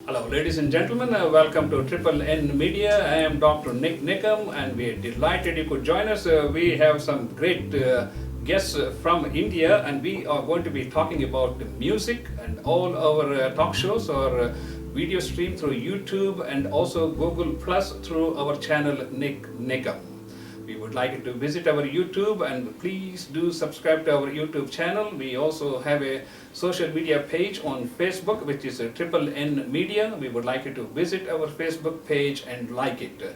Hello, ladies and gentlemen. Welcome to Triple N Media. I am Dr. Nik Nikam, and we are delighted you could join us. We have some great guests from India, and we are going to be talking about music and all our talk shows or video stream through YouTube and also Google Plus through our channel Nik Nikam. We would like you to visit our YouTube and please do subscribe to our YouTube channel. We also have a social media page on Facebook, which is Triple N Media. We would like you to visit our Facebook page and like it.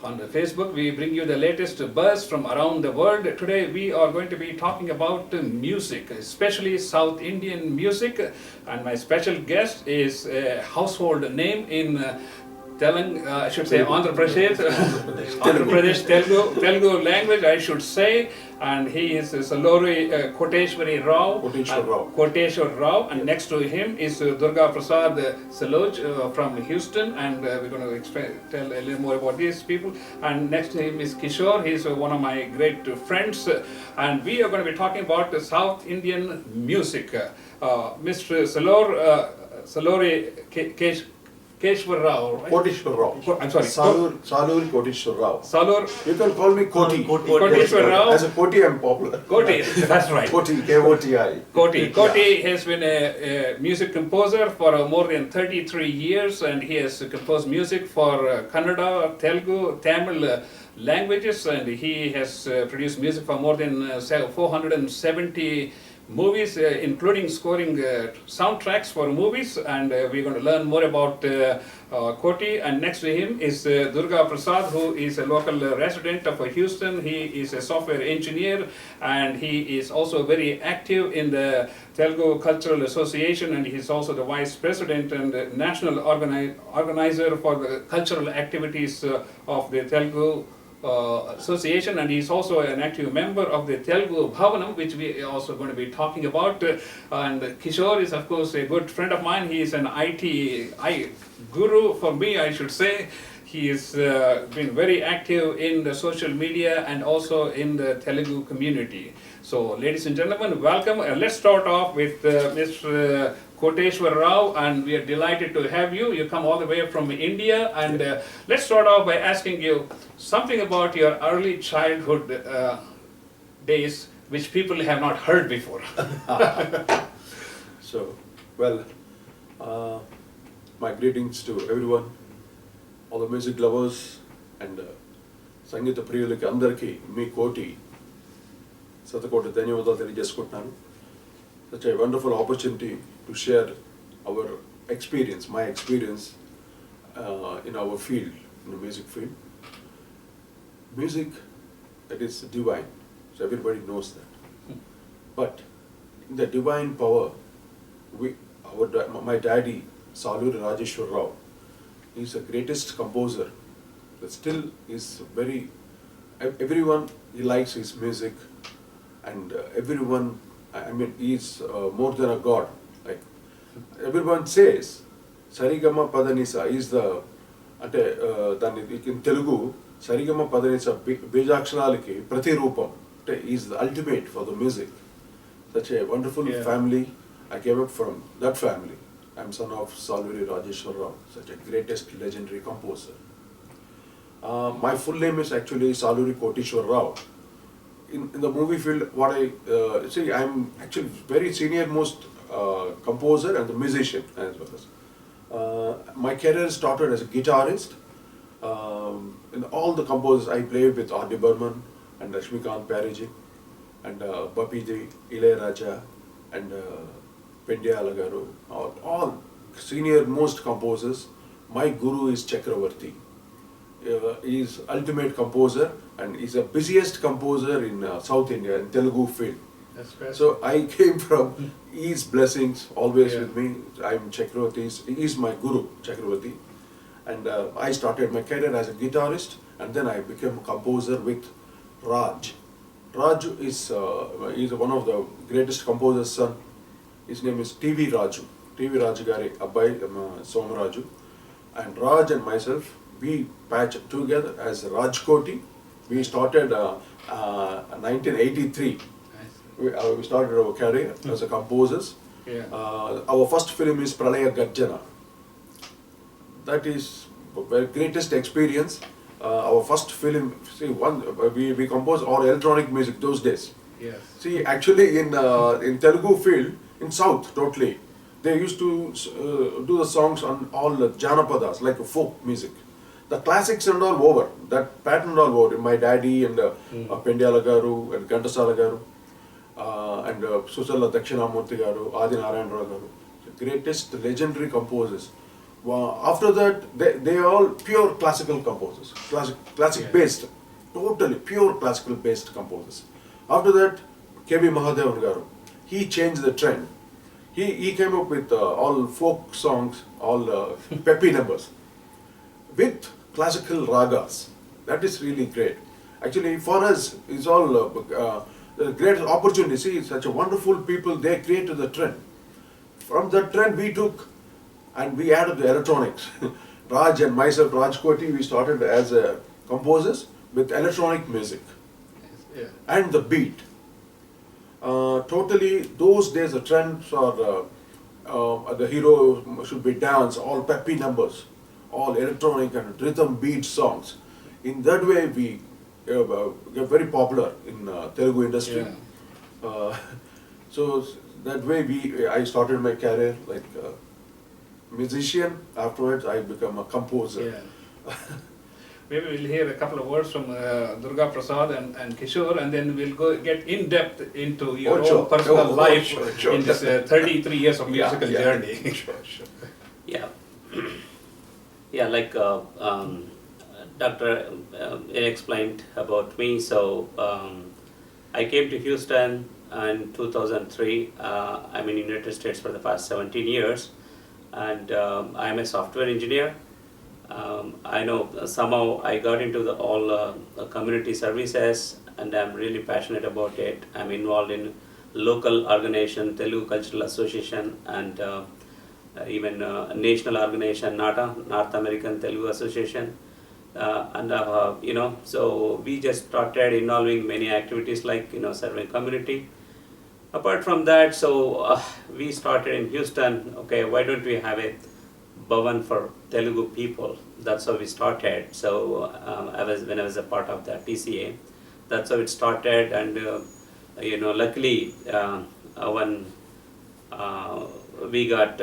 On the Facebook, we bring you the latest buzz from around the world. Today, we are going to be talking about music, especially South Indian music. And my special guest is a household name in I should say Andhra Pradesh, Telugu language, I should say, and he is Salori Koteshwari Rao. Koteshwar Rao, and next to him is Durga Prasad Saloj from Houston, and we're going to tell a little more about these people. And next to him is Kishore. He's one of my great friends, and we are going to be talking about the South Indian music. Mr. Salori Keshwar Rao, right? Koteshwar Rao. I'm sorry. Salur Koteshwar Rao. Salur. You can call me Koti. Koteshwar Rao. As a Koti, I'm popular. Koti, that's right. Koti, K-O-T-I. Koti has been a music composer for more than 33 years, and he has composed music for Kannada, Telugu, Tamil languages, and he has produced music for more than 470 movies, including scoring soundtracks for movies, and we're going to learn more about Koti. And next to him is Durga Prasad, who is a local resident of Houston. He is a software engineer, and he is also very active in the Telugu Cultural Association, and he's also the vice president and national organizer for the cultural activities of the Telugu Association, and he's also an active member of the Telugu Bhavanam, which we are also going to be talking about. And Kishore is, of course, a good friend of mine. He is an IT guru for me, I should say. He has been very active in the social media and also in the Telugu community. So, ladies and gentlemen, welcome. Let's start off with Mr. Koteshwar Rao, and we are delighted to have you. You come all the way from India, and let's start off by asking you something about your early childhood days, which people have not heard before. So, well, my greetings to everyone, all the music lovers, and Sangeeta Priyulaki Andarki, me Koti, Satakota Dhanyavadalu Teliyajeskuntunnanu. Such a wonderful opportunity to share our experience, my experience in our field, in the music field. Music, that is divine, so everybody knows that. But in the divine power, my daddy, Salur Rajeshwar Rao, is the greatest composer. But still is very, everyone, he likes his music, and everyone, I mean, he's more than a god. Like everyone says, Sarigama Padanisa is the, in Telugu, Sarigama Padanisa Bejaksharaliki Pratirupam is the ultimate for the music. Such a wonderful family. I came up from that family. I'm son of Saluri Rajeshwar Rao, such a greatest legendary composer. My full name is actually Saluri Koteshwar Rao. In the movie field, what I see, I'm actually very senior most composer and the musician as well as. My career started as a guitarist. In all the composers I played with R.D. Burman and Lakshmikant Pariji and Bapiji, Ilayaraja and Pendya Alagaru, all senior most composers. My guru is Chakravarti. He is ultimate composer and he's the busiest composer in South India, in Telugu field. So I came from his blessings always with me. I'm Chakravarti, he is my guru, Chakravarti. And I started my career as a guitarist, and then I became a composer with Raj. Raj is one of the greatest composers' son. His name is T.V. Raju. T.V. Raju Gari Abbai Somaraju. And Raj and myself, we patched together as Raj Koti. We started 1983. We started our career as a composers. Our first film is Pralaya Garjana. that is the greatest experience. Our first film, see, we composed all electronic music those days. Yes. See, actually in Telugu field, in South totally, they used to do the songs on all the janapadas, like folk music. The classics and all over, that pattern all over. My daddy and Pendyala Garu and Gantasala Garu and Susala Dakshinamurthy Garu, Adi Narayan Rao Garu, the greatest legendary composers. After that, they are all pure classical composers, classic based, totally pure classical based composers. After that, K.V. Mahadevan Garu, he changed the trend. He came up with all folk songs, all peppy numbers, with classical ragas. That is really great. Actually, for us, it's all a great opportunity. See, such a wonderful people, they created the trend. From that trend, we took and we added the electronics. Raj and myself, Raj Koti, we started as composers with electronic music and the beat. Totally, those days the trends are the hero should be dance, all peppy numbers, all electronic and rhythm beat songs. In that way, we get very popular in Telugu industry. So that way, I started my career like musician. Afterwards, I become a composer. Maybe we'll hear a couple of words from Durga Prasad and Kishore, and then we'll get in depth into your own personal life in this 33 years of musical journey. Yeah, like Dr. explained about me. So I came to Houston in 2003. I'm in United States for the past 17 years, and I'm a software engineer. I know somehow I got into all community services, and I'm really passionate about it. I'm involved in local organization, Telugu Cultural Association, and even national organization, NATA, North American Telugu Association. So we just started involving many activities like, serving community. Apart from that, so we started in Houston, okay, why don't we have a Bhavan for Telugu people? That's how we started. So when I was a part of the TCA, that's how it started. And luckily when we got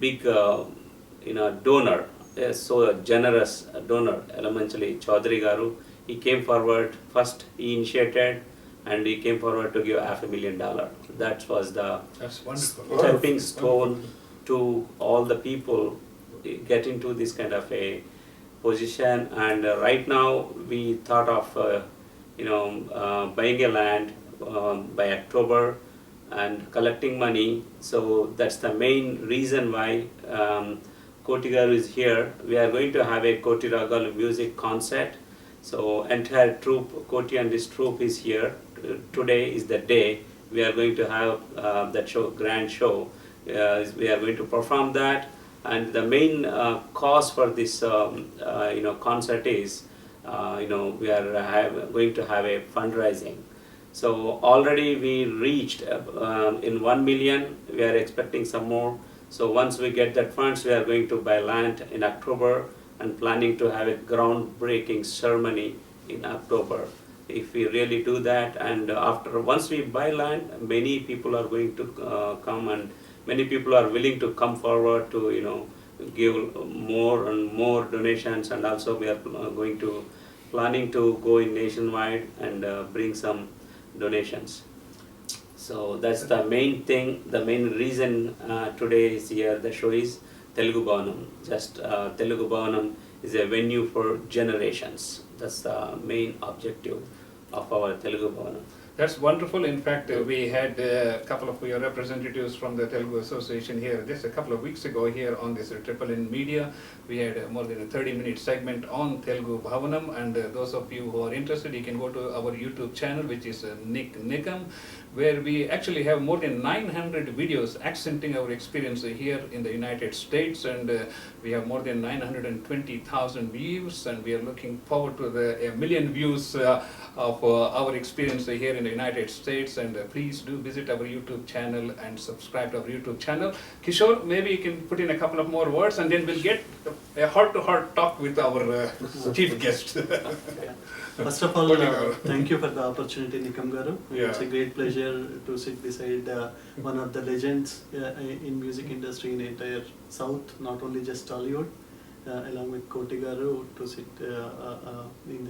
big donor, so a generous donor, elementally Chaudhary Garu, he came forward first. He initiated, and he came forward to give $500,000. That was the stepping stone to all the people get into this kind of a position. And right now we thought of buying a land by October and collecting money. So that's the main reason why Koti Garu is here. We are going to have a Koti Ragalu music concert. So entire troupe, Koti and his troupe is here. Today is the day we are going to have that show, grand show. We are going to perform that, and the main cause for this concert is we are going to have a fundraising. So already we reached in 1 million. We are expecting some more. So once we get that funds, we are going to buy land in October and planning to have a groundbreaking ceremony in October. If we really do that, and once we buy land, many people are going to come, and many people are willing to come forward to give more and more donations. And also we are planning to go in nationwide and bring some donations. So that's the main thing, the main reason today is here. The show is Telugu Bhavanam. Just Telugu Bhavanam is a venue for generations. That's the main objective of our Telugu Bhavanam. That's wonderful. In fact, we had a couple of your representatives from the Telugu Association here just a couple of weeks ago here on this Triple N Media. We had more than a 30-minute segment on Telugu Bhavanam, and those of you who are interested, you can go to our YouTube channel, which is Nik Nikam, where we actually have more than 900 videos accenting our experience here in the United States, and we have more than 920,000 views, and we are looking forward to a million views of our experience here in the United States. And please do visit our YouTube channel and subscribe to our YouTube channel. Kishore, maybe you can put in a couple of more words, and then we'll get a heart-to-heart talk with our chief guest. First of all, thank you for the opportunity, Nikam Garu. Yeah. It's a great pleasure to sit beside one of the legends in music industry in entire South, not only just Tollywood, along with Koti Garu, to sit in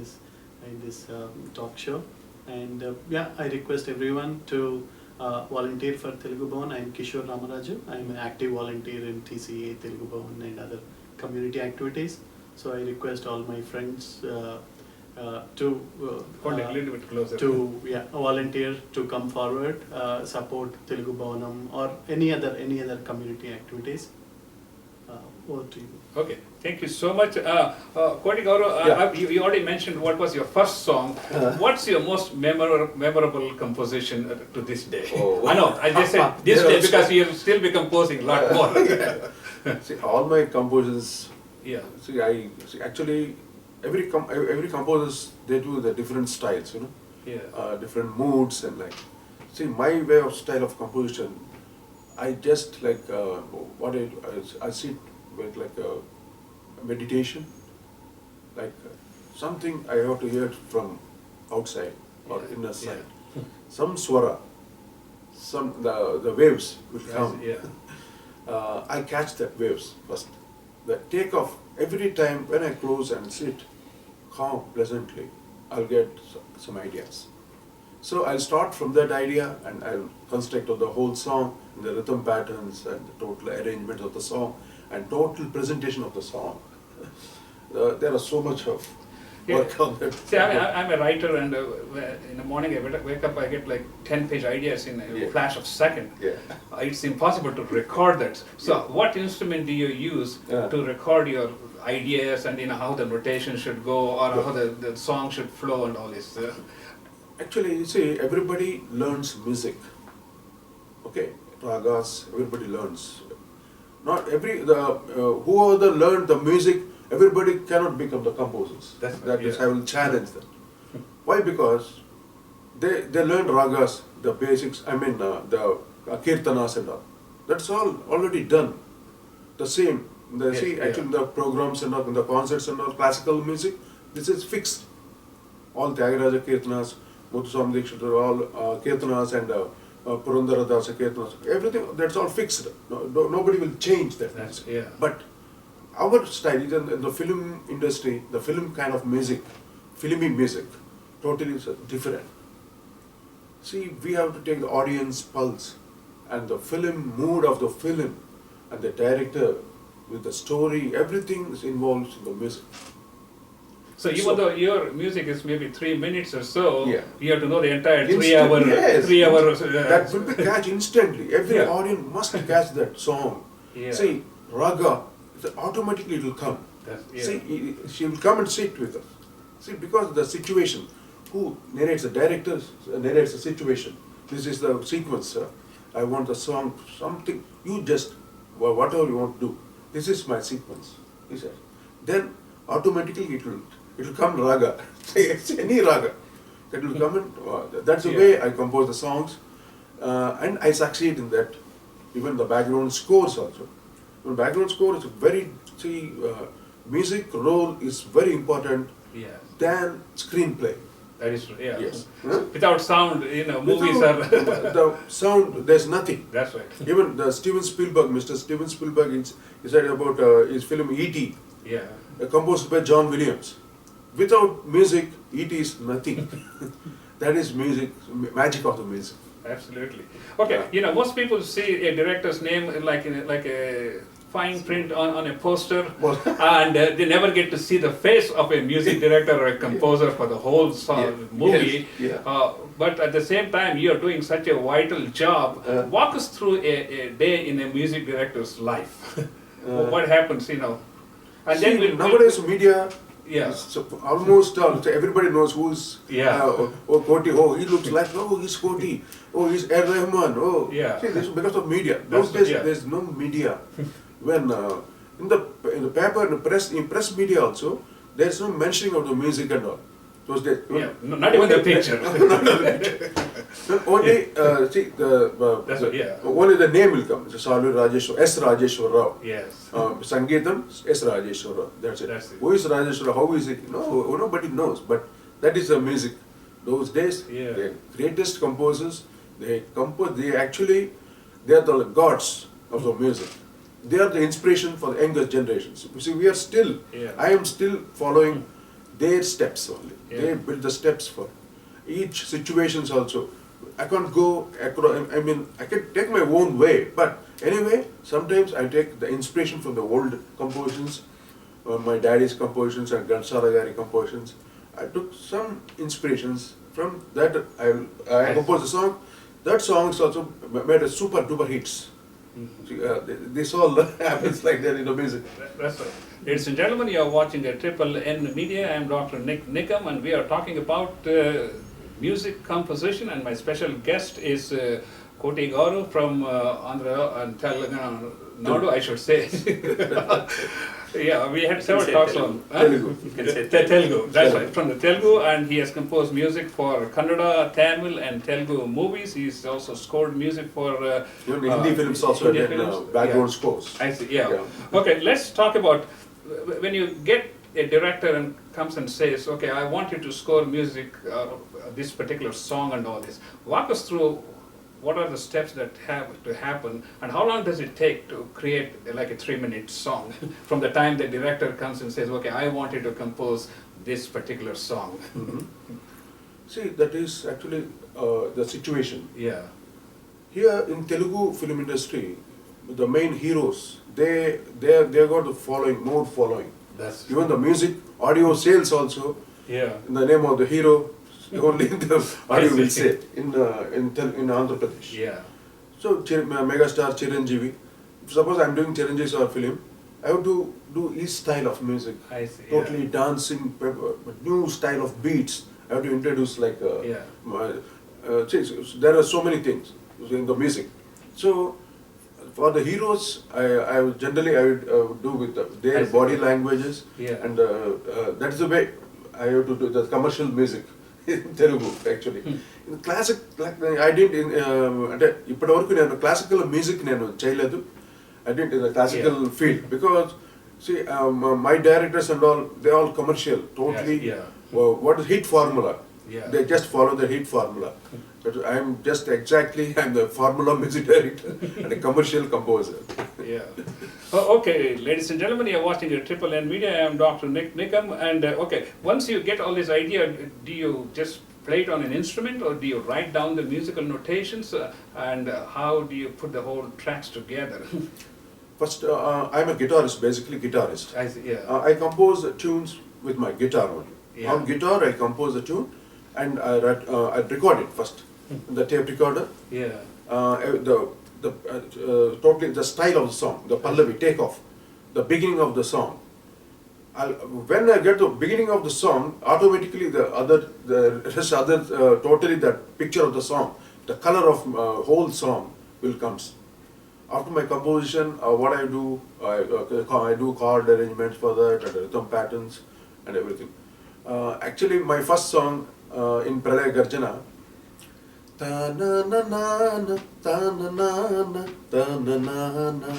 this talk show. And yeah, I request everyone to volunteer for Telugu Bhavanam. I am Kishore Ramaraju. I am an active volunteer in TCA, Telugu Bhavanam and other community activities. So I request all my friends to Hold it a little bit closer. volunteer to come forward, support Telugu Bhavanam or any other community activities. Over to you. Okay, thank you so much. Koti Garu, you already mentioned what was your first song. What's your most memorable composition to this day? Oh. I know, I just said this day because you'll still be composing a lot more. See, all my composers. Yeah. See, actually, every composers, they do the different styles, you know. Yeah. Different moods and like. See, my way of style of composition, I just like what I sit with like a meditation, like something I have to hear from outside or Yeah. inner side. Yeah. Some swara, the waves will come. Yeah. I catch that waves first. The take off every time when I close and sit calm, pleasantly, I'll get some ideas. So I'll start from that idea and I'll construct the whole song, the rhythm patterns and the total arrangement of the song and total presentation of the song. There are so much of work on that. See, I'm a writer, and in the morning I wake up, I get like 10-page ideas in a flash of second. Yeah. It's impossible to record that. So what instrument do you use to record your ideas, and how the notation should go, or how the song should flow and all this? Actually, you see, everybody learns music. Okay, ragas, everybody learns. Not whoever learned the music, everybody cannot become the composers. I will challenge them. Why? Because they learn ragas, the basics. I mean, the kirtanas and all. That's all already done. The same. Actually, the programs and all, the concerts and all, classical music. This is fixed. All Tyagaraja kirtanas, Muthuswami Dikshit, all kirtanas and Purandara Dasa kirtanas. Everything that's all fixed. Nobody will change that. But our style is in the film industry, the film kind of music, filmy music, totally is different. See, we have to take the audience pulse and the film mood of the film and the director with the story, everything is involved in the music. So even though your music is maybe 3 minutes or so, Yeah. you have to know the entire 3 Yes. 3 hours. That will be catch instantly. Every audience must catch that song. Yeah. See, raga, automatically it will come. See, she will come and sit with us. See, because of the situation, who narrates the director narrates the situation. This is the sequence. I want the song, something, you just, whatever you want to do. This is my sequence, he said. Then automatically it will come raga. It's any raga. That will come in. That's the way I compose the songs. And I succeed in that. Even the background scores also. The background score is very, music role is very important than screenplay. That is, Yes. Without sound, movies are... The sound, there's nothing. That's right. Even the Steven Spielberg, Mr. Steven Spielberg, he said about his film E.T., composed by John Williams. Without music, E.T. is nothing. That is music, magic of the music. Absolutely. Okay, most people see a director's name like a fine print on a poster, and they never get to see the face of a music director or a composer for the whole movie. But at the same time, you are doing such a vital job. Walk us through a day in a music director's life. What happens, And then nowadays media Yeah. So almost so everybody knows who's Yeah. Koti. Oh, he looks like, oh, he's Koti. Oh, he's R. Rahman. Oh, Yeah. see, this is because of media. That's Those days, yeah. there's no media. When in the paper, in press media also, there's no mentioning of the music and all. Those days. Yeah. No, not even the picture. Only see That's what, yeah. only the name will come. It's Salu Rajeshwar, S. Rajeshwar Rao. Yes. Sangeetam, S. Rajeshwar Rao. That's it. That's it. Who is Rajeshwar Rao? How is it? No, nobody knows. But that is the music. Those days, Yeah. the greatest composers, they compose. They are the gods of the music. They are the inspiration for the younger generations. You see, we are still. Yeah. I am still following their steps only. Yeah. They build the steps for each situations also. I can't go across, I mean, I can take my own way, but anyway, sometimes I take the inspiration from the old compositions, my daddy's compositions and Gansara Gari compositions. I took some inspirations from that. I composed a song. That song is also made a super duper hits. See, this all happens like that in the music. That's right. Ladies and gentlemen, you are watching the Triple N Media. I am Dr. Nik Nikam, and we are talking about music composition, and my special guest is Koti Garu from Andhra and Telugu, Nadu, I should say. Yeah, we had several talks on Telugu. You can say Telugu. That's right, from the Telugu, and he has composed music for Kannada, Tamil, and Telugu movies. He's also scored music for Even Hindi films also Indian had films. background Yeah. scores. I see. Yeah. Yeah. Okay, let's talk about when you get a director and comes and says, "Okay, I want you to score music, this particular song and all this." Walk us through what are the steps that have to happen, and how long does it take to create like a 3-minute song from the time the director comes and says, "Okay, I want you to compose this particular song." See, that is actually the situation. Yeah. Here in Telugu film industry, the main heroes, they got the following, more following. That's Even the music, audio sales also, yeah. in the name of the hero, only the audio will see. say in Andhra Pradesh. Yeah. So megastar Chiranjeevi, suppose I am doing Chiranjeevi's or film, I have to do his style of music, I see. totally dancing, new style of beats. I have to introduce like Yeah. there are so many things in the music. So for the heroes, I would generally do with I their see. body languages, Yeah. and that's the way I have to do the commercial music in Telugu actually. In classic, like I did in ఇప్పటివరకు నేను classical music నేను చేయలేదు. I did in the classical field because see my directors and all, they all commercial, totally. Yeah. What is hit formula? Yeah. They just follow the hit formula. But I'm the formula music director and a commercial composer. Yeah. Oh, okay, ladies and gentlemen, you're watching the Triple N Media. I am Dr. Nik Nikam, and okay, once you get all this idea, do you just play it on an instrument, or do you write down the musical notations, and how do you put the whole tracks together? First, I'm a guitarist, basically guitarist. I see. Yeah. I compose tunes with my guitar only. Yeah. On guitar, I compose a tune, and I record it first. The tape recorder. Yeah. Totally the style of the song, the pallavi, take off, the beginning of the song. When I get the beginning of the song, automatically totally that picture of the song, the color of whole song will comes. After my composition, what I do, I do chord arrangements for that, and rhythm patterns and everything. Actually, my first song in Pralaya Garjana, ta-na-na-na-na, ta-na-na-na, ta-na-na-na,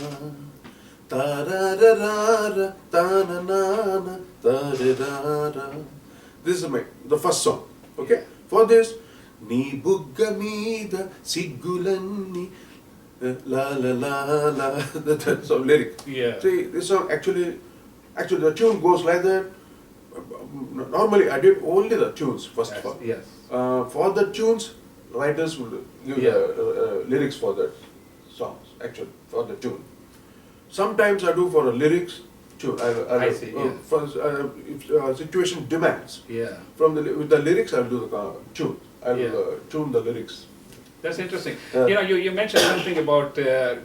ta-ra-ra-ra-ra, ta-na-na-na, ta-ra-ra-ra. This is the first song. Okay? For this, nee bugga meeda siggulanni la la la la. That's some lyric. Yeah. See, this song actually the tune goes like that. Normally, I did only the tunes first of all. Yes. For the tunes, writers will give the lyrics for that songs, actually, for the tune. Sometimes I do for the lyrics, tune. I see, yeah. For if situation demands. Yeah. With the lyrics, I'll do the tune. I will tune the lyrics. That's interesting. Uh, You mentioned something about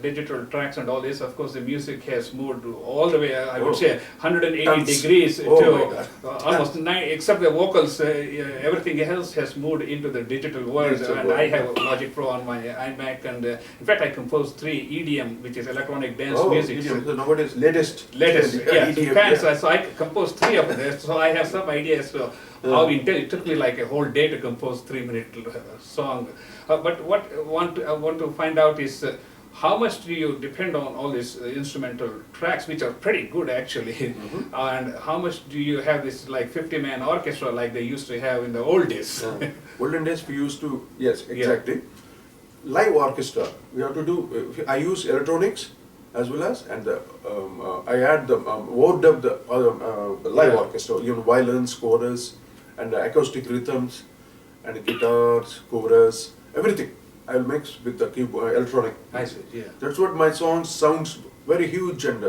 digital tracks and all this. Of course, the music has moved all the way, I would Oh. say, 180 Tons. degrees Oh to my God. almost 9, except the vocals. Everything else has moved into the digital world. Digital And world. I have Logic Pro on my iMac, and in fact, I composed 3 EDM, which is electronic dance Oh, music. EDM. So nowadays latest. Latest, yeah, EDM, fans. yeah. So I composed 3 of them. So I have some idea as to how it took me like a whole day to compose 3-minute song. But what I want to find out is how much do you depend on all these instrumental tracks, which are pretty good actually, and how much do you have this like 50-man orchestra like they used to have in the old days? Olden days we used to, yes, exactly. Live orchestra, we have to do, I use electronics as well as, and I add the, overdub the live Yeah. orchestra, violins, chorus, and acoustic rhythms, and guitars, chorus, everything. I'll mix with the keyboard, electronic. I see, yeah. That's what my song sounds very huge and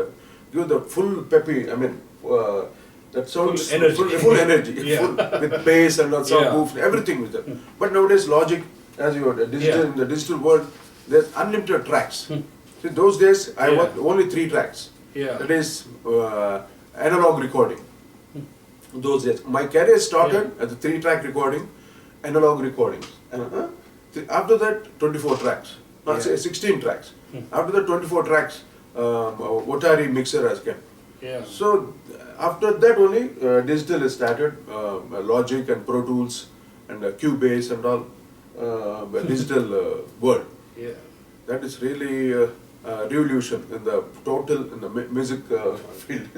give the full peppy, that sounds Full energy. full energy, Yeah. full, with bass and some Yeah. goof, everything with that. But nowadays Logic, as you are digital, Yeah. in the digital world, there's unlimited tracks. See, those days I Yeah. worked only 3 tracks. Yeah. That is analog recording. Those days, my career started at the 3-track recording, analog recordings. After that, 24 tracks, not Yeah. 16 tracks. After that, 24 tracks, Otari mixer has come. Yeah. So after that only digital is started, Logic and Pro Tools and Cubase and all digital world. Yeah. That is really revolution in the total in the music field.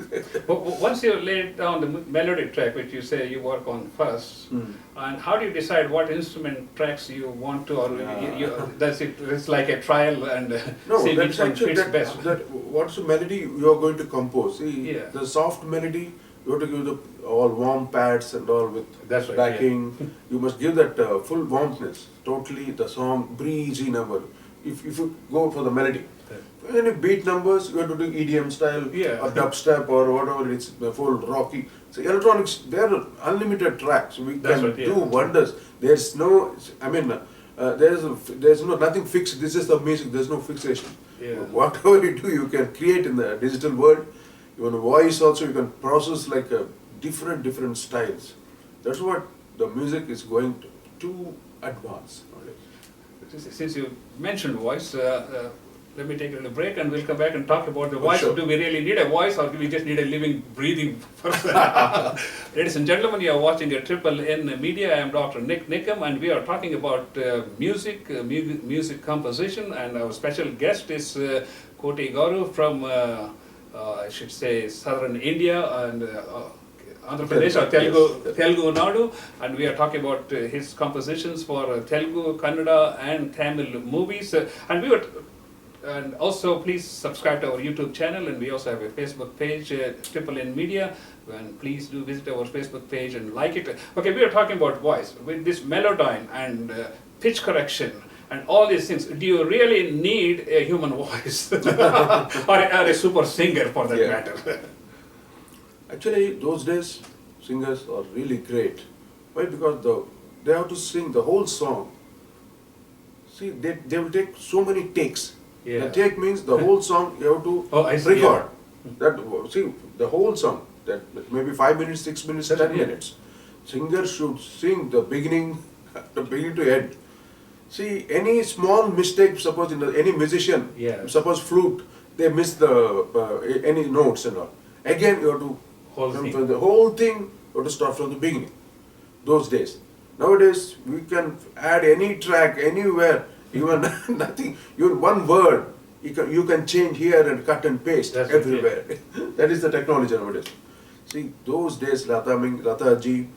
Once you lay down the melody track, which you say you work on first, and how do you decide what instrument tracks you want to, or does it's like a trial and No, see which that's one actually fits best? what's the melody you are going to compose. See, Yeah. the soft melody, you have to give the all warm pads and all with That's right, backing. You must give that full warmthness. Totally, the song breezy number. If you go for the melody, any beat numbers, you have to do EDM style, Yeah. or dubstep or whatever. It's the full rocky. So electronics, they are unlimited tracks. We That's can right, yeah. do wonders. There's no, there's no nothing fixed. This is the music. There's no fixation. Yeah. Whatever you do, you can create in the digital world. Even voice also, you can process like different styles. That's what the music is going to advance. Since you mentioned voice, let me take a little break and we'll come back and talk about the voice. Sure. Do we really need a voice or do we just need a living, breathing person? Ladies and gentlemen, you are watching a Triple N Media. I am Dr. Nik Nikam and we are talking about music, music composition, and our special guest is Koti Garu from, I should say, southern India and Andhra Pradesh or Telugu Nadu, and we are talking about his compositions for Telugu, Kannada and Tamil movies. And also please subscribe to our YouTube channel, and we also have a Facebook page, Triple N Media, and please do visit our Facebook page and like it. Okay, we are talking about voice. With this melodyne and pitch correction and all these things, do you really need a human voice? or a super singer for that Yeah. matter? Actually, those days, singers are really great. Why? Because they have to sing the whole song. See, they will take so many takes. Yeah. The take means the whole song you have to Oh, I see, record. See, the whole song, that maybe 5 minutes, 6 minutes, 10 Yeah. minutes. Singer should sing the beginning to end. See, any small mistake, suppose any musician, Yeah. suppose flute, they miss any notes and all. Again, you have to Whole come thing. from the whole thing, you have to start from the beginning. Those days. Nowadays, we can add any track anywhere, even nothing, even one word, you can change here and cut and paste That's everywhere. That is the technology nowadays. See, those days, Lata ji,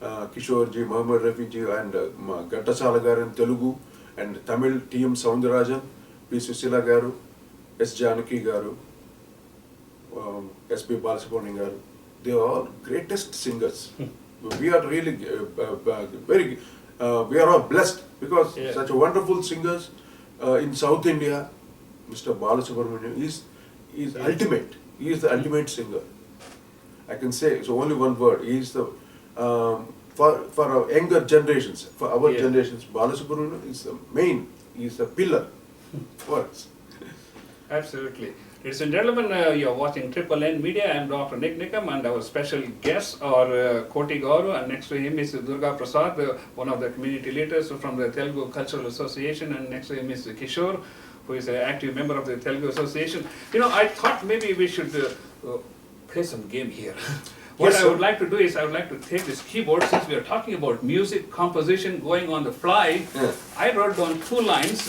Kishore ji, Muhammad Rafi ji, and Ghantashala garu in Telugu, and Tamil T.M. Soundarajan, P. Susila garu, S. Janaki garu, S.P. Balasubramanian garu. They are all greatest singers. We are really we are all blessed because Yeah. such wonderful singers in South India. Mr. Balasubramanian is ultimate. He is the ultimate singer. I can say so only one word. He is the for our younger generations, for our Yeah. generations, Balasubramanian is the main, is the pillar for us. Absolutely. Ladies and gentlemen, you are watching Triple N Media. I am Dr. Nik Nikam, and our special guests are Koti Garu, and next to him is Durga Prasad, one of the community leaders from the Telugu Cultural Association, and next to him is Kishore, who is an active member of the Telugu Association. You know, I thought maybe we should play some game here. What Yes, I sir. would like to do is I would like to take this keyboard, since we are talking about music composition going on the fly. Yeah. I wrote down 2 lines.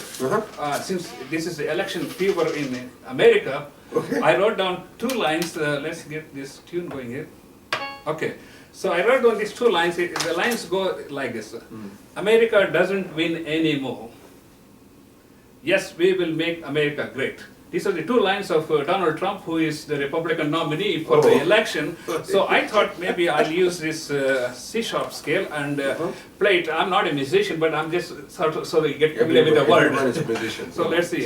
Since this is the election fever in America, I wrote down 2 lines. Let's get this tune going here. Okay, so I wrote down these 2 lines. The lines go like this: America doesn't win anymore. Yes, we will make America great. These are the 2 lines of Donald Trump, who is the Republican nominee for the election. So I thought maybe I'll use this C-sharp scale and play it. I'm not a musician, but I'm just sort of, so that you get familiar with the word. Everyone is a musician. So let's see.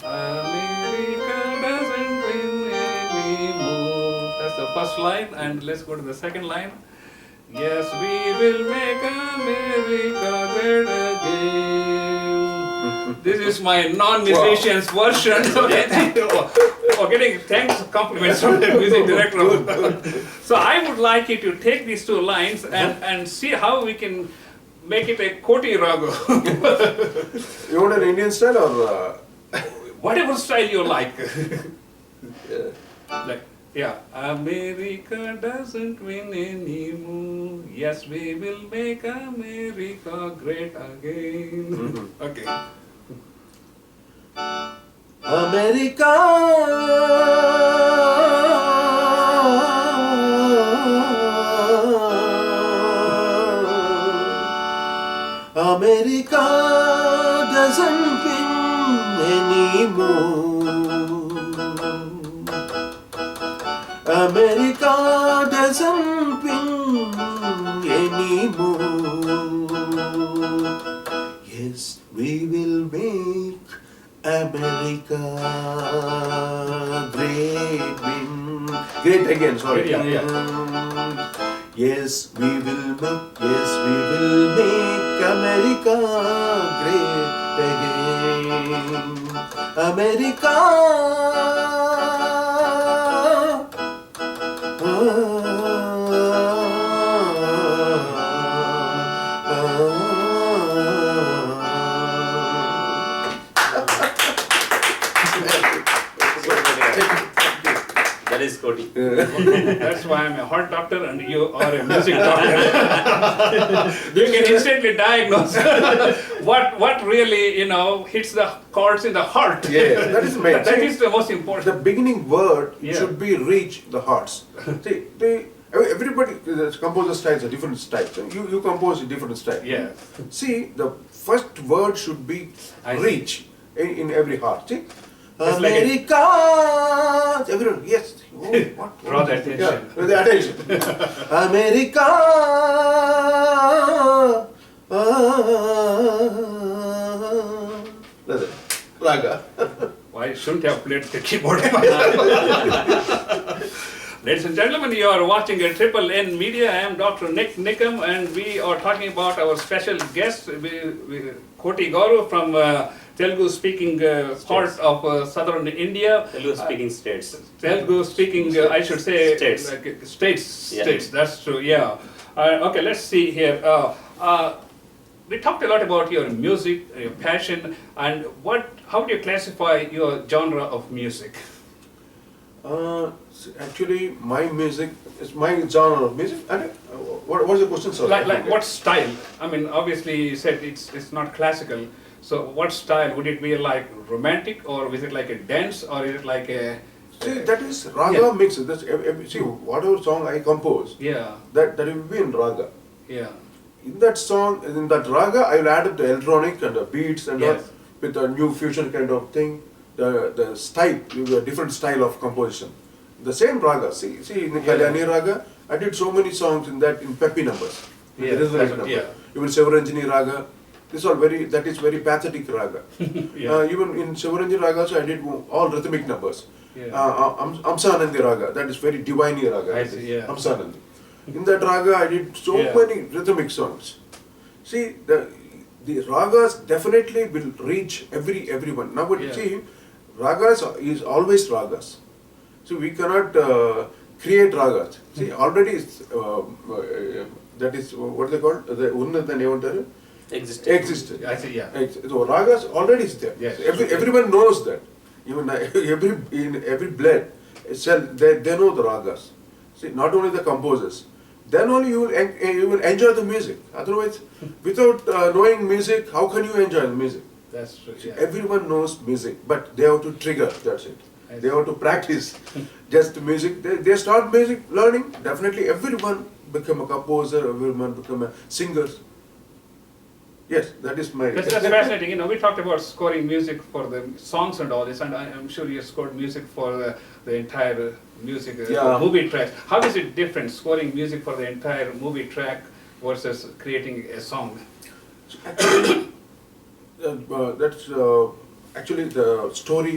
America doesn't win anymore. That's the first line, and let's go to the second line. Yes, we will make America great again. This is my non-musician's version. Getting thanks, compliments from the music director. So I would like you to take these 2 lines and see how we can make it a Koti Rago. You want an Indian style or? Whatever style you like. Yeah. Like, yeah. America doesn't win anymore. Yes, we will make America great again. Okay. America, America doesn't win anymore. America doesn't win anymore. Yes, we will make America great again, sorry. Yeah. Yes, we will make America great again. America. That is Koti. That's why I'm a heart doctor and you are a music doctor. You can instantly diagnose what really, hits the chords in the heart. Yeah, that is main. That is the most important. The beginning word Yeah. should be reach the hearts. See, everybody, the composer styles are different styles. So you compose a different style. Yeah. See, the first word should be I see. reach in every heart. See, It's like a- America. Everyone, yes. Oh, what? Draw the attention. Yeah, with the attention. America. That's it. Raga. Why shouldn't have played the keyboard? Ladies and gentlemen, you are watching a Triple N Media. I am Dr. Nik Nikam, and we are talking about our special guest, Koti Garu from Telugu speaking part of southern India. Telugu speaking states. Telugu speaking, I should say, States. States, Yeah. that's true, yeah. Okay, let's see here. We talked a lot about your music, your passion, and how do you classify your genre of music? Actually, my music is my genre of music. What's the question, sir? Like what style? I mean, obviously you said it's not classical. So what style? Would it be like romantic, or is it like a dance, or is it like a... See, that is raga Yeah. mix. See, whatever song I compose, Yeah, that will be in raga. yeah. In that song, in that raga, I will add up the electronic and the beats and Yes. with a new fusion kind of thing. The style, the different style of composition. The same raga. See in the Kalyani raga, I did so many songs in peppy numbers. Yeah, There is a that's number. yeah. Even Shivaranjani raga. That is very pathetic raga. Yeah. Even in Shivaranjani raga, also I did all rhythmic numbers. Yeah. Amsanandi raga, that is very divine raga. I see, yeah. Amsanandi. In that raga, I did so Yeah. many rhythmic songs. See, the ragas definitely will reach everyone. Now, but Yeah. see, ragas is always ragas. So we cannot create ragas. See, already that is what they call the unnata nevantaru existed. I see, yeah. So ragas already is there. Yes. Everyone knows that. Even in every blend itself, they know the ragas. See, not only the composers. Then only you will enjoy the music. Otherwise, without knowing music, how can you enjoy the music? That's true. See, Yeah. everyone knows music, but they have to trigger. That's it. I They have to practice. Just music. They start music learning. Definitely, everyone become a composer. Everyone become a singer. Yes, that is my. That's fascinating. You know, we talked about scoring music for the songs and all this, and I'm sure you scored music for the entire music Yeah. movie track. How is it different scoring music for the entire movie track versus creating a song? Actually, that's actually the story,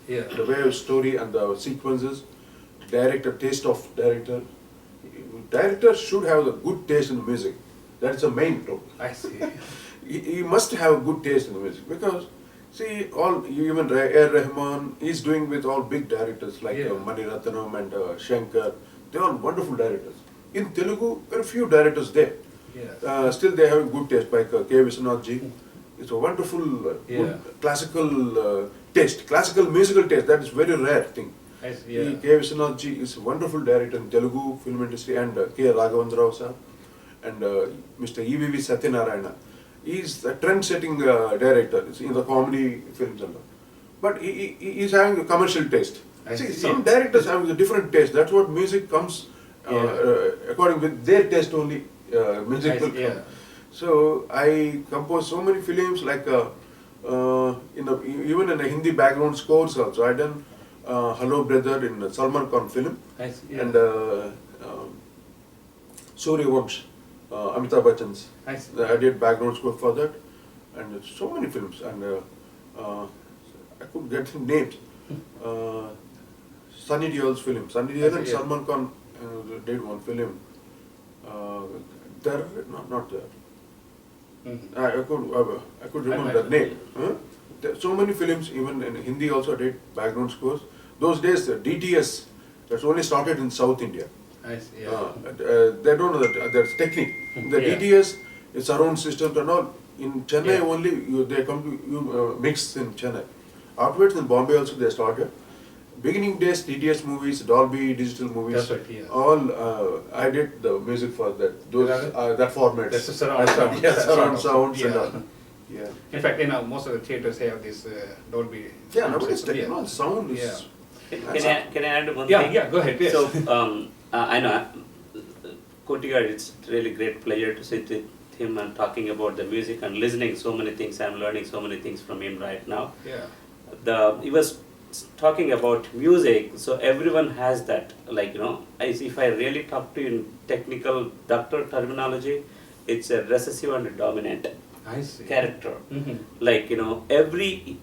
Yeah. the way of story and the sequences, director, taste of director. Director should have the good taste in the music. That's the main role. I see. He must have good taste in the music because, see, all even A.R. Rahman is doing with all big directors like Yeah. Mani Ratnam and Shankar. They are wonderful directors. In Telugu, very few directors there. Yeah. Still, they have good taste like K. Viswanath ji. It's a wonderful, Yeah. good classical taste, classical musical taste. That is very rare thing. I see. Yeah. K. Viswanath ji is a wonderful director in Telugu film industry, and K. Raghavendra Rao sir and Mr. E.V.V. Satyanarayana. He is a trend-setting director in the comedy films and all. But he is having a commercial taste. I See, see. some directors have a different taste. That's what music comes according with their taste only. Music will come. Yeah. So I compose so many films like even in a Hindi background scores also. I done Hello Brother in a Salman Khan film I see. Yeah. and Surya Vamsh, Amitabh Bachchan's. I see. I did background score for that, and so many films. And I could get the names. Sunny Deol's film. Sunny Deol and Yeah. Salman Khan did one film. There, not there. Mhm. I could remember the name. Huh? There are so many films, even in Hindi also I did background scores. Those days, the DTS, that's only started in South India. I see. Yeah. They don't know that that's technique. The Yeah. DTS is surround systems and all. In Chennai Yeah. only, they come to mix in Chennai. Afterwards in Bombay also they started. Beginning days, DTS movies, Dolby digital movies, That's right, yeah. all I did the music for that. Those that format. That's a surround sound. Yeah, surround sounds and Yeah. all. Yeah. In fact, you know, most of the theaters have this Dolby. Yeah, sound nowadays system. technology sound is. Yeah. Can I add one Yeah, thing? yeah, go ahead. Yes. So I know Koti Garu, it's really great pleasure to sit with him and talking about the music and listening so many things. I'm learning so many things from him right now. Yeah. He was talking about music, so everyone has that, like, you know, if I really talk to you in technical doctor terminology, it's a recessive and a dominant I see. character. Mhm. Like, you know, every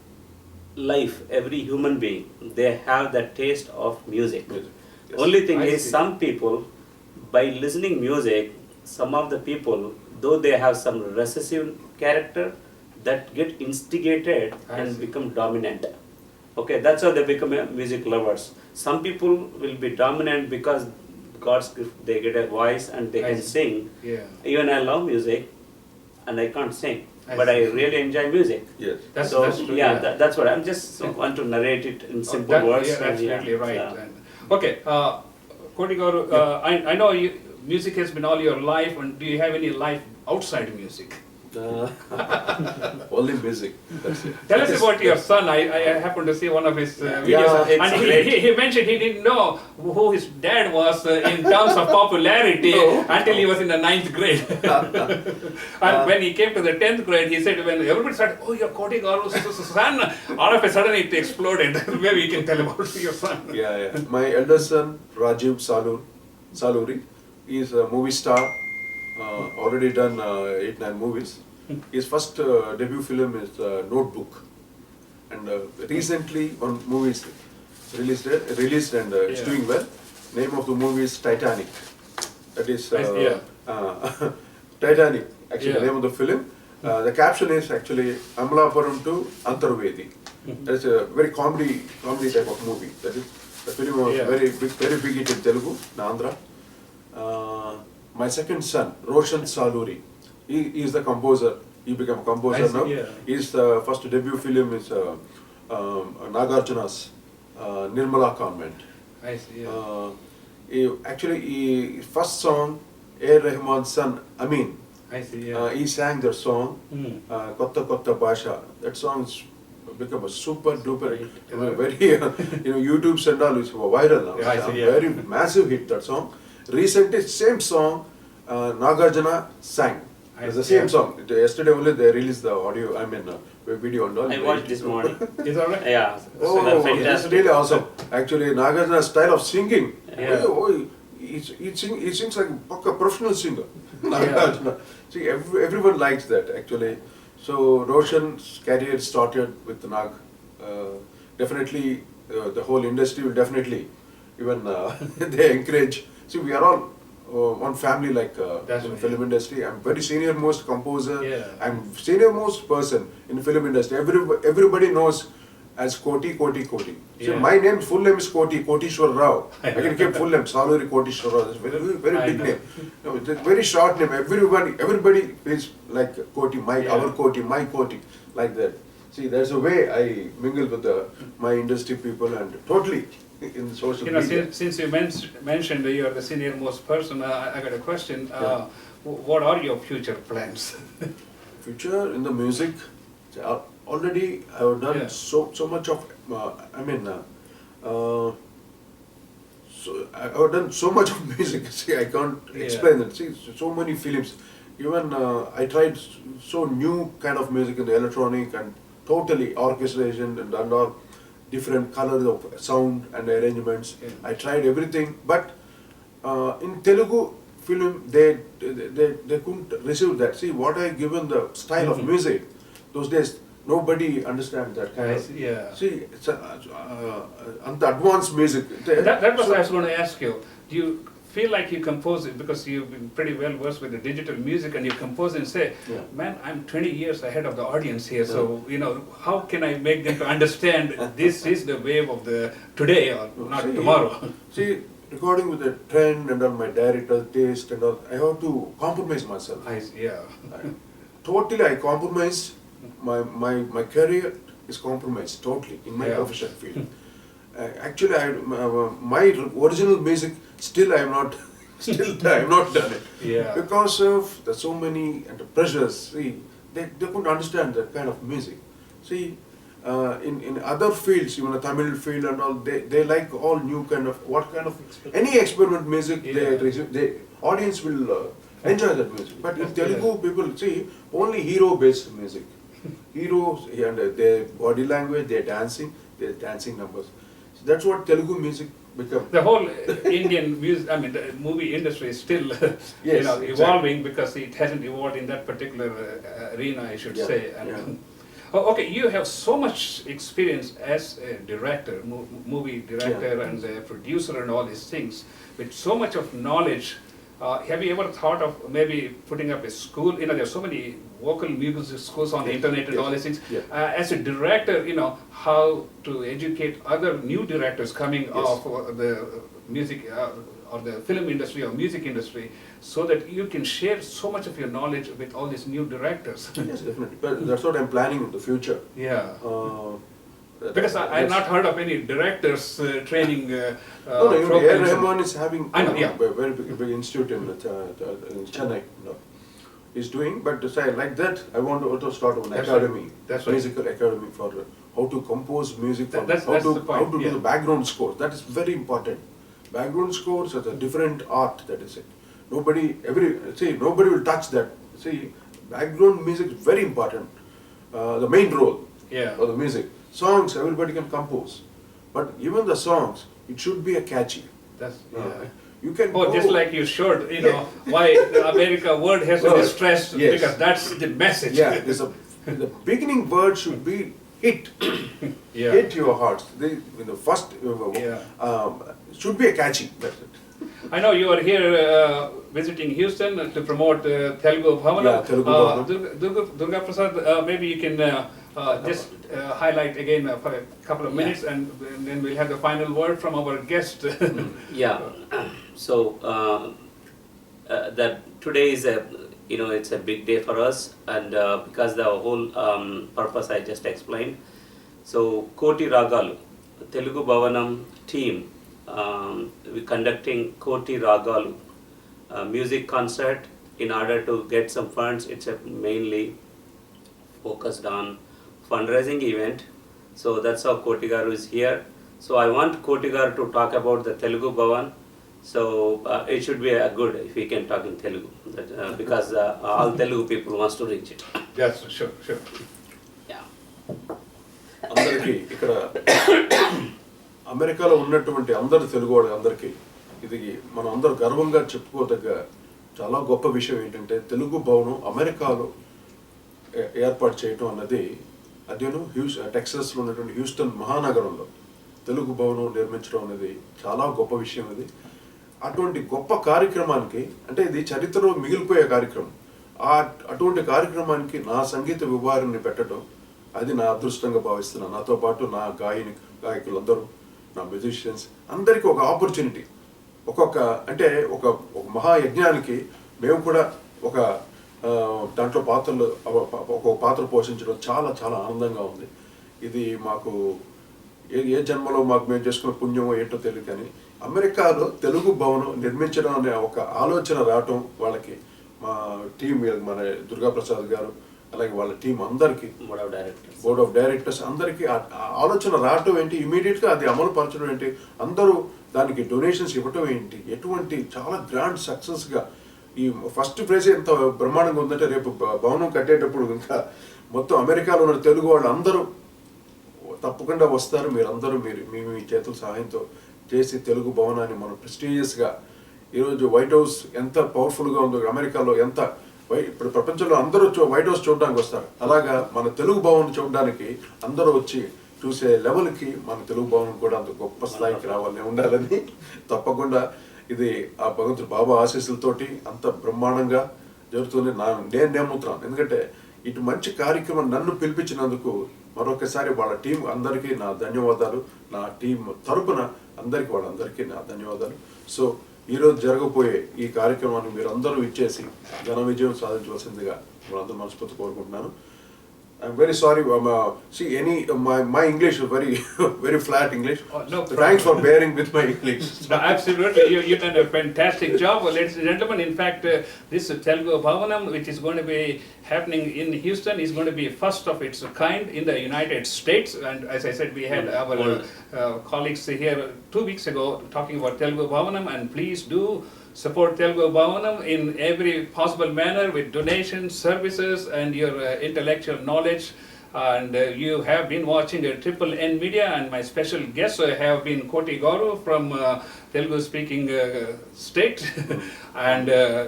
life, every human being, they have that taste of music. Music, yes. Only thing I is, see. some people, by listening music, some of the people, though they have some recessive character, that get instigated I and see. become dominant. Okay, that's how they become music lovers. Some people will be dominant because God's gift, they get a voice and they I can see. sing. Yeah. Even I love music and I can't sing, I but I see. really enjoy music. Yes. That's So true. yeah, that's what I'm just Yeah. want to narrate it in Oh, simple that- words. You're and absolutely right. yeah. And, okay, Koti Garu, I know music has been all your life, and do you have any life outside music? Only music. That's it. Tell us about your son. I happened to see one of his videos, Yeah, it's and great. he mentioned he didn't know who his dad was in terms of popularity No. until he was in the 9th grade. And when he came to the 10th grade, he said, when everybody started, oh, you're Koti Garu's son, all of a sudden it exploded. Maybe you can tell about your son. Yeah. My eldest son, Rajiv Saluri, he is a movie star. Already done 8-9 movies. His first debut film is Notebook, and recently one movie is released and it's Yeah. doing well. Name of the movie is Titanic. That is Yeah. Titanic. Actually, the Yeah. name of the film. The caption is actually Amalapuram to Antarvedi. That's a very comedy type of movie. That is, the film was Yeah. very big hit in Telugu, in Andhra. My second son, Roshan Saluri, he is the composer. He became a composer I see, now. yeah. His first debut film is Nagarjuna's Nirmala Convent. I see. Yeah. His first song, A. Rahman's son, Amin. I see. Yeah. He sang their song, Hmm. Kotta Kotta Basha. That song has become a super duper, Right. very, YouTube's and all is viral now. Yeah, I It's a see, yeah. very massive hit, that song. Recently, same song, Nagarjuna sang. I It's the see, same yeah. song. Yesterday only they released the audio, video and all. I watched this morning. Is that right? Yeah, Oh, so it's fantastic. really awesome. Actually, Nagarjuna's style of singing, Yeah. he sings like a professional singer. Nagarjuna. See, everyone likes that actually. So Roshan's career started with Nag. Definitely, the whole industry will definitely, even they encourage. See, we are all one family like That's in right. film industry. I'm very senior most composer. Yeah. I'm senior most person in film industry. Everybody knows as Koti. So Yeah. my name, full name is Kotishwar Rao. I can keep full name, Saluri Kotishwar Rao. That's very I big know. name. No, it's a very short name. Everybody is like Koti, Yeah. our Koti, my Koti, like that. See, there's a way I mingle with my industry people and totally in social You know, media. since you mentioned you are the senior most person, I got a question. What are your future plans? Future in the music, already I have done Yeah. so much of, so I have done so much of music. See, I can't Yeah. explain it. See, so many films. Even I tried so new kind of music in the electronic and totally orchestration and all different colors of sound and arrangements. Yeah. I tried everything, but in Telugu film they couldn't receive that. See, what I given the style of music, those days nobody understands that kind I of. see, yeah. See, it's the advanced music. That was So- what I was going to ask you. Do you feel like you compose it because you've been pretty well versed with the digital music and you compose and say, Yeah. man, I'm 20 years ahead of the audience here, so how can I make them to understand this is the wave of the today or not See, tomorrow? See, recording with the trend and all my director taste and all, I have to compromise myself. Yeah. Totally, I compromise. My career is compromised totally in my Yeah. professional field. Actually, my original music still I am not done it. Yeah. Because of the so many and the pressures. See, they couldn't understand that kind of music. See, in other fields, even the Tamil field and all, they like all new kind of any experiment music. Yeah. The audience will enjoy that music. But in Telugu, people see only hero based music. Heroes and their body language, their dancing numbers. So that's what Telugu music become. The whole Indian music, the movie industry is still Yes, evolving because it hasn't evolved in that particular arena, I should Yeah, say. And, okay, you have so much experience as a director, movie director and a producer and all these things, with so much of knowledge. Have you ever thought of maybe putting up a school? There's so many vocal music schools on the internet and all these things. Yeah. As a director, how to educate other new directors coming off the music or the film industry or music industry, so that you can share so much of your knowledge with all these new directors. Yes, definitely. But that's what I'm planning in the future. Yeah. Because I've Yes. not heard of any directors training No, A. programs. Rahman is having I know, yeah. a very big institute in Chennai. He's doing, but to say like that, I want to also start an That's academy, right. That's right. musical academy for how to compose music, for That's how the point, to do yeah. the background score. That is very important. Background scores are a different art. That is it. Nobody will touch that. See, background music is very important. The main role Yeah. of the music. Songs everybody can compose, but even the songs, it should be a catchy. That's You can just like you showed, why the America word has to be stressed, Yes. because that's the message. Yeah, the beginning word should be hit, Yeah. hit your hearts. The first should be a catchy. That's it. I know you are here visiting Houston to promote Telugu Bhavanam. Yeah, Telugu Bhavanam. Durga Prasad, maybe you can just highlight again for a couple of minutes, and then we'll have the final word from our guest. Yeah. So that today is it's a big day for us, and because the whole purpose I just explained. So Koti Ragalu, Telugu Bhavanam team, we conducting Koti Ragalu music concert in order to get some funds. It's a mainly focused on fundraising event. So that's how Koti Garu is here. So I want Koti Garu to talk about the Telugu Bhavan. So it should be good if we can talk in Telugu, because all Telugu people wants to reach it. Yes, sure. Yeah. అందరికీ ఇక్కడ అమెరికాలో ఉన్నటువంటి అందరు తెలుగు వాళ్ళు అందరికీ ఇది మనం అందరూ గర్వంగా చెప్పుకోదగ్గ చాలా గొప్ప విషయం ఏంటంటే తెలుగు భవనం అమెరికాలో ఏర్పాటు చేయటం అన్నది అదేను టెక్సాస్లో ఉన్నటువంటి హ్యూస్టన్ మహానగరంలో తెలుగు భవనం నిర్మించడం అనేది చాలా గొప్ప విషయం. అది అటువంటి గొప్ప కార్యక్రమానికి అంటే ఇది చరిత్రలో మిగిలిపోయే కార్యక్రమం. అటువంటి కార్యక్రమానికి నా సంగీత విభాగాన్ని పెట్టడం అది నా అదృష్టంగా భావిస్తున్నాను. నాతో పాటు నా గాయకులందరూ, నా మ్యూజిషియన్స్ అందరికీ ఒక ఆపర్చునిటీ, అంటే ఒక మహాయజ్ఞానికి మేము కూడా ఒక దాంట్లో ఒక పాత్ర పోషించడం చాలా చాలా ఆనందంగా ఉంది. ఇది మాకు ఏ జన్మలో మేము చేసుకున్న పుణ్యమో ఏంటో తెలియదు, కానీ అమెరికాలో తెలుగు భవనం నిర్మించడం అనే ఒక ఆలోచన రావటం వాళ్ళకి, మా టీం మన దుర్గా ప్రసాద్ గారు అలాగే వాళ్ళ టీం అందరికీ, బోర్డ్ ఆఫ్ డైరెక్టర్స్ అందరికీ ఆలోచన రావటం ఏంటి, ఇమీడియట్గా అది అమలు పరచడం ఏంటి, అందరూ దానికి డొనేషన్స్ ఇవ్వటం ఏంటి, ఎటువంటి చాలా గ్రాండ్ సక్సెస్గా ఈ ఫస్ట్ ప్రైజ్ ఎంత బ్రహ్మాండంగా ఉందంటే రేపు భవనం కట్టేటప్పుడు ఇంకా మొత్తం అమెరికాలో ఉన్న తెలుగు వాళ్ళు అందరూ తప్పకుండా వస్తారు. మీరందరూ మీ చేతుల సహాయంతో చేసి తెలుగు భవనాన్ని మనం ప్రెస్టీజియస్గా, ఈరోజు వైట్ హౌస్ ఎంత పవర్ఫుల్గా ఉందో అమెరికాలో, ఎంత ఇప్పుడు ప్రపంచంలో అందరూ వైట్ హౌస్ చూడడానికి వస్తారు, అలాగా మన తెలుగు భవన్ చూడడానికి అందరూ వచ్చి చూసే లెవెల్కి మన తెలుగు భవనం కూడా అంత గొప్ప స్థాయికి రావాలని ఉండాలని తప్పకుండా ఇది ఆ భగవంతుడు బాబా ఆశీస్సులతోటి అంత బ్రహ్మాండంగా జరుగుతుంది నేను నమ్ముతున్నాను. ఎందుకంటే ఇటు మంచి కార్యక్రమం నన్ను పిలిపించినందుకు మరొకసారి వాళ్ళ టీం అందరికీ నా ధన్యవాదాలు, నా టీం తరపున వాళ్ళందరికీ నా ధన్యవాదాలు. సో ఈరోజు జరగబోయే ఈ కార్యక్రమాన్ని మీరు అందరూ ఇచ్చేసి ఘన విజయం సాధించవలసిందిగా మనందరూ మనస్ఫూర్తి కోరుకుంటున్నాను. I'm very sorry. My English is very flat English. Oh, no, thanks for bearing with my English. No, absolutely, you've done a fantastic job, ladies and gentlemen. In fact, this Telugu Bhavanam, which is going to be happening in Houston, is going to be first of its kind in the United States. And as I said, we had our colleagues here 2 weeks ago talking about Telugu Bhavanam, and please do support Telugu Bhavanam in every possible manner with donations, services, and your intellectual knowledge. And you have been watching Triple N Media, and my special guests have been Koti Garu from Telugu speaking state and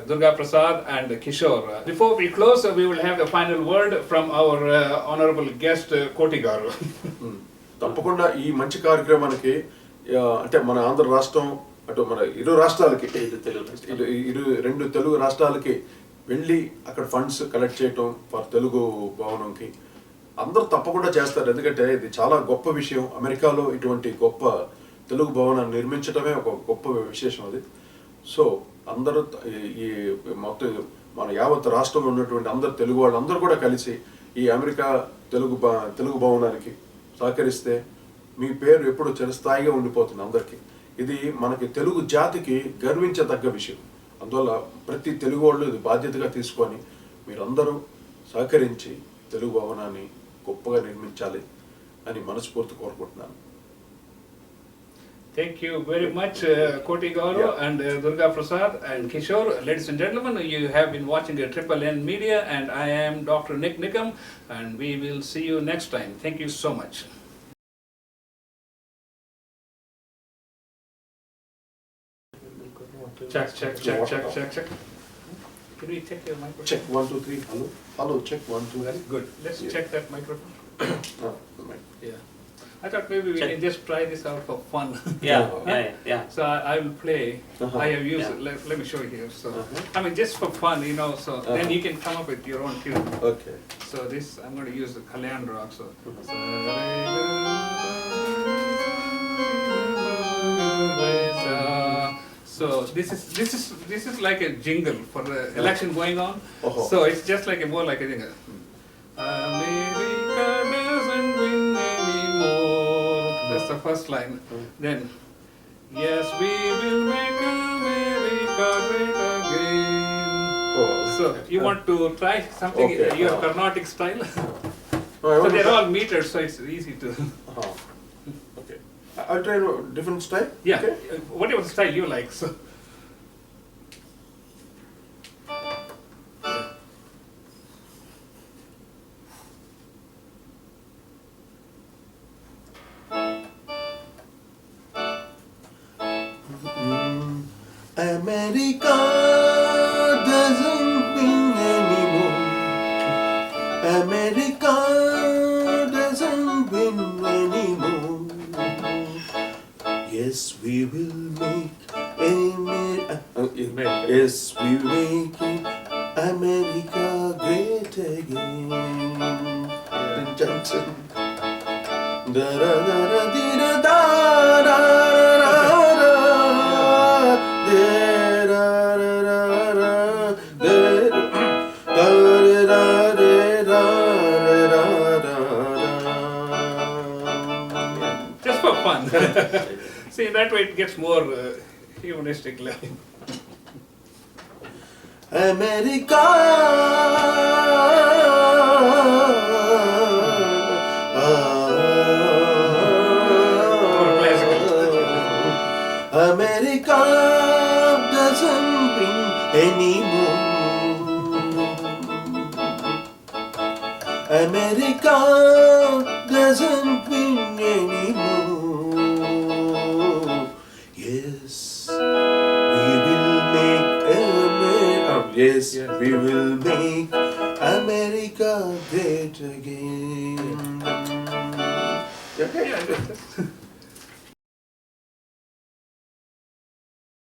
Durga Prasad and Kishore. Before we close, we will have the final word from our honorable guest Koti Garu. తప్పకుండా ఈ మంచి కార్యక్రమానికి అంటే మన ఆంధ్ర రాష్ట్రం అటు మన ఇరు రాష్ట్రాలకి రెండు తెలుగు రాష్ట్రాలకి వెళ్ళి అక్కడ ఫండ్స్ కలెక్ట్ చేయటం ఫర్ తెలుగు భవనంకి అందరూ తప్పకుండా చేస్తారు. ఎందుకంటే ఇది చాలా గొప్ప విషయం. అమెరికాలో ఇటువంటి గొప్ప తెలుగు భవనాన్ని నిర్మించడమే ఒక గొప్ప విశేషం అది. సో అందరూ ఈ మొత్తం మన యావత్ రాష్ట్రంలో ఉన్నటువంటి అందరు తెలుగు వాళ్ళు అందరూ కూడా కలిసి ఈ అమెరికా తెలుగు భవనానికి సహకరిస్తే మీ పేరు ఎప్పుడు చిరస్థాయిగా ఉండిపోతుంది అందరికీ. ఇది మనకి తెలుగు జాతికి గర్వించదగ్గ విషయం. అందువల్ల ప్రతి తెలుగు వాళ్ళు ఇది బాధ్యతగా తీసుకొని మీరందరూ సహకరించి తెలుగు భవనాన్ని గొప్పగా నిర్మించాలి అని మనస్ఫూర్తి కోరుకుంటున్నాను. Thank you very much, Koti Garu and Durga Prasad and Kishore. Ladies and gentlemen, you have been watching Triple N Media, and I am Dr. Nik Nikam, and we will see you next time. Thank you so much. Check. Can we check your microphone? Check 1 2 3. Hello. Check 1 2. Good. Let's check that microphone. Oh, Yeah. I thought maybe we Check. can just try this out for fun. Yeah. So I will play. Uh-huh. I have used Yeah. it. Let me show you here. So Uh-huh. I mean, just for fun, you know. So Uh-huh. then you can come up with your own tune. Okay. So this I'm going to use the Kalyan rock. So. So this is like a jingle for the election going on. Uh-huh. So it's just like more like a jingle. America doesn't win anymore. That's the first line. Then, yes, we will make America great again. Oh, So you want to try something Okay, your Carnatic style? No, I So want to they're try- all meters, so it's easy to. Uh-huh. Okay. I'll try a different style. Yeah, Okay. whatever style you like. So. America doesn't win anymore. America doesn't win anymore. Yes, we will make yes, we will make America great again. Dun, dun, dun. Da da da da dee, da da da da da da da da da Just for fun. See, that way it gets more humanistic level. America. More classical. America doesn't win anymore. America doesn't win anymore. Yes, we will make America. Yes, Yes. we will make America great again. Okay. Yeah, that's